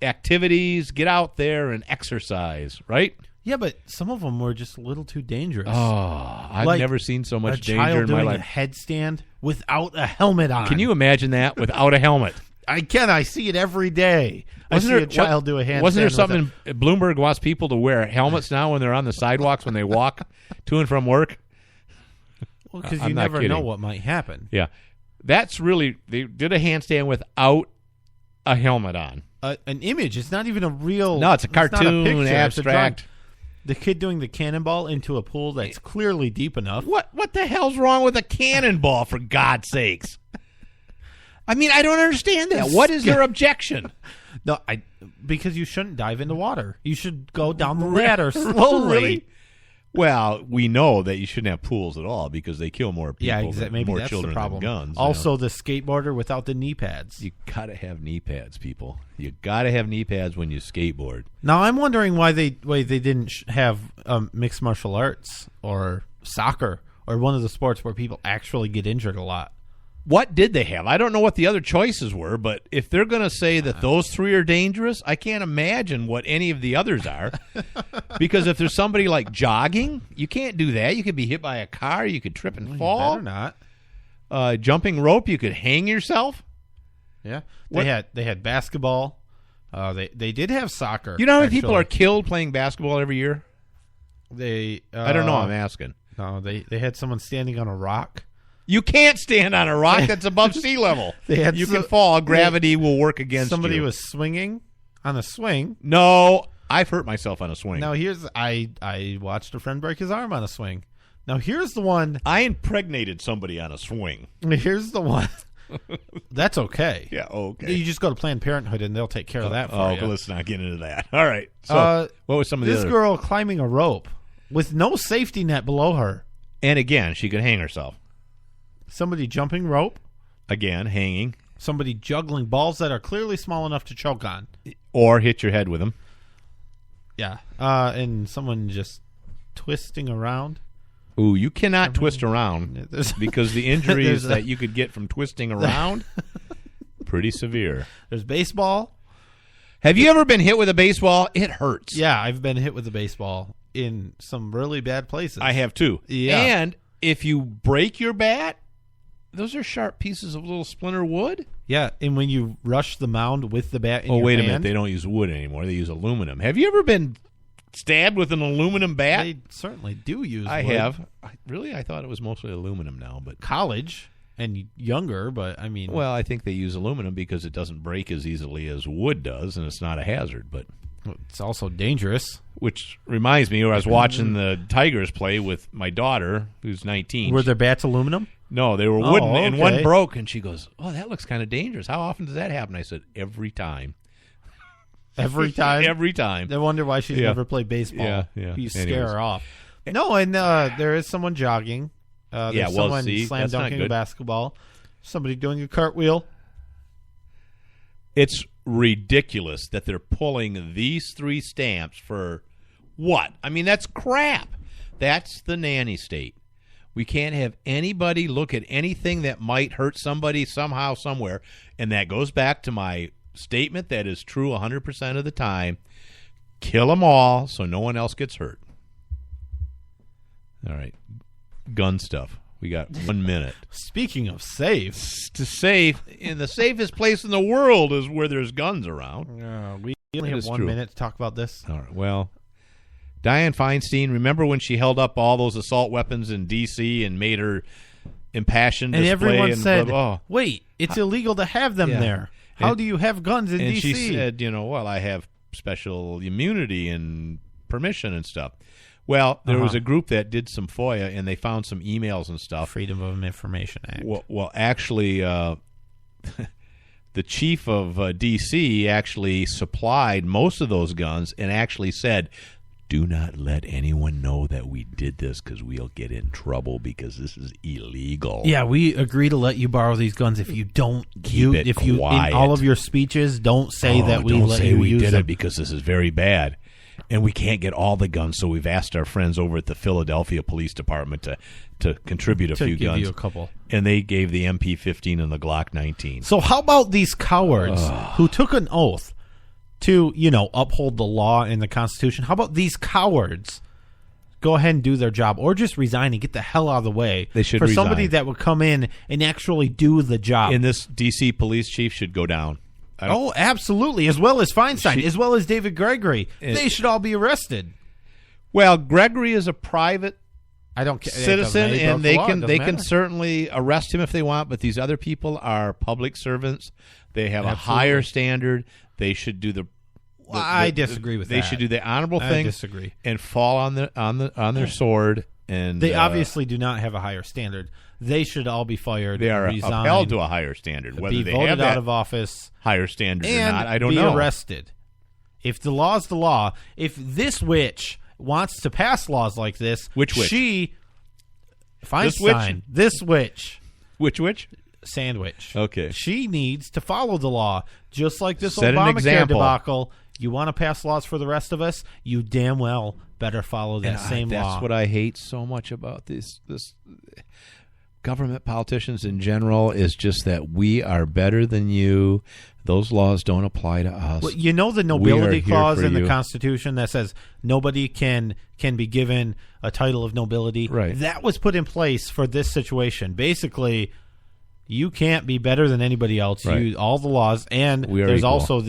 activities, get out there and exercise, right? Yeah, but some of them were just a little too dangerous. Oh, I've never seen so much danger in my life. A headstand without a helmet on. Can you imagine that without a helmet? I can. I see it every day. I see a child do a handstand. Wasn't there something Bloomberg wants people to wear helmets now when they're on the sidewalks when they walk to and from work? Well, because you never know what might happen. Yeah. That's really, they did a handstand without a helmet on. An image. It's not even a real. No, it's a cartoon, abstract. The kid doing the cannonball into a pool that's clearly deep enough. What the hell's wrong with a cannonball, for God's sakes? I mean, I don't understand that. What is their objection? No, because you shouldn't dive into water. You should go down the ladder slowly. Really? Well, we know that you shouldn't have pools at all because they kill more people. Yeah, exactly. Maybe more that's children the problem. Than guns. Also, the skateboarder without the knee pads. You gotta have knee pads, people. You gotta have knee pads when you skateboard. Now, I'm wondering why they didn't have mixed martial arts or soccer or one of the sports where people actually get injured a lot. What did they have? I don't know what the other choices were, but if they're going to say that those three are dangerous, I can't imagine what any of the others are. Because if there's somebody like jogging, you can't do that. You could be hit by a car. You could trip and fall. You better not. Jumping rope, you could hang yourself. Yeah. They had basketball. They did have soccer. You know how many people are killed playing basketball every year? I don't know. I'm asking. No, they had someone standing on a rock. You can't stand on a rock that's above sea level. You can fall. Gravity will work against you. Somebody was swinging on a swing. No, I've hurt myself on a swing. Now, I watched a friend break his arm on a swing. Now, here's the one. I impregnated somebody on a swing. Here's the one. That's okay. Yeah, okay. You just go to Planned Parenthood, and they'll take care of that for you. But let's not get into that. All right. So, what was some of the This girl climbing a rope with no safety net below her. And again, she could hang herself. Somebody jumping rope. Again, hanging. Somebody juggling balls that are clearly small enough to choke on. Or hit your head with them. Yeah. And someone just twisting around. Ooh, you cannot twist around because the injuries that you could get from twisting around, pretty severe. There's baseball. Have you ever been hit with a baseball? It hurts. Yeah, I've been hit with a baseball in some really bad places. I have too. Yeah. And if you break your bat, those are sharp pieces of little splinter wood. Yeah, and when you rush the mound with the bat in your wait hand, a minute. They don't use wood anymore. They use aluminum. Have you ever been stabbed with an aluminum bat? They certainly do use wood. I have. Really? I thought it was mostly aluminum now. But college and younger, but I mean... Well, I think they use aluminum because it doesn't break as easily as wood does, and it's not a hazard. But it's also dangerous. Which reminds me, I was watching the Tigers play with my daughter, who's 19. Were their bats aluminum? No, they were wooden, and one broke, and she goes, "Oh, that looks kind of dangerous. How often does that happen?" I said, "Every time." Every time? Every time. I wonder why she's never played baseball. Yeah. You scare her off. No, and there is someone jogging. There's someone slam dunking a basketball. Somebody doing a cartwheel. It's ridiculous that they're pulling these three stamps for what? I mean, that's crap. That's the nanny state. We can't have anybody look at anything that might hurt somebody somehow, somewhere. And that goes back to my statement that is true 100% of the time. Kill them all so no one else gets hurt. All right. Gun stuff. We got 1 minute. Speaking of safe. To safe, in the safest place in the world is where there's guns around. We only have 1 minute to talk about this. All right. Well, Dianne Feinstein, remember when she held up all those assault weapons in D.C. and made her impassioned and display? Everyone said, wait, it's illegal to have them there. How do you have guns in and D.C.? She said, well, I have special immunity and permission and stuff. Well, there was a group that did some FOIA, and they found some emails and stuff. Freedom of Information Act. Well, actually, the chief of D.C. actually supplied most of those guns and actually said, do not let anyone know that we did this because we'll get in trouble because this is illegal. Yeah, we agree to let you borrow these guns if you don't quiet. In all of your speeches don't say that we let you use did them. it because this is very bad. And we can't get all the guns, so we've asked our friends over at the Philadelphia Police Department to contribute a few give guns. You a couple. And they gave the MP-15 and the Glock 19. So how about these cowards who took an oath to, uphold the law and the Constitution? How about these cowards go ahead and do their job, or just resign and get the hell out of the way? They should for resign. Somebody that would come in and actually do the job. And this D.C. police chief should go down. Oh, absolutely, as well as Feinstein, as well as David Gregory. They should all be arrested. Well, Gregory is a private citizen, and they can certainly arrest him if they want, but these other people are public servants. They have a higher standard. They should do I disagree with that. They should do the honorable thing. I disagree. And fall on their sword. And they obviously do not have a higher standard. They should all be fired. They are resign, upheld to a higher standard. Whether be they voted have that out of office, higher standard and or not, I don't know. Be arrested. If the law is the law, if this witch wants to pass laws like this, which witch? Feinstein, this witch, which witch? Sandwich. Okay. She needs to follow the law, just like this Set Obamacare debacle. You want to pass laws for the rest of us? You damn well better follow that same law. That's what I hate so much about this government politicians in general, is just that we are better than you. Those laws don't apply to us. Well, the nobility clause in the Constitution that says nobody can be given a title of nobility. Right. That was put in place for this situation. Basically, you can't be better than anybody else. Right. All the laws, and there's equal. also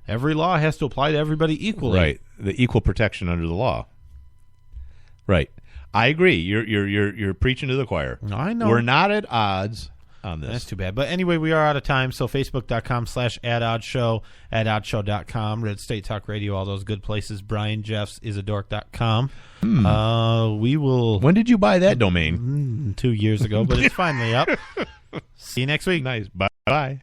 every law has to apply to everybody equally. Right. The equal protection under the law. Right. I agree. You're preaching to the choir. I know. We're not at odds on this. That's too bad. But anyway, we are out of time. So Facebook.com/@oddshow, @oddshow.com, Red State Talk Radio, all those good places. BrianJeffsisadork.com. We will. When did you buy that domain? 2 years ago, but it's finally up. See you next week. Nice. Bye.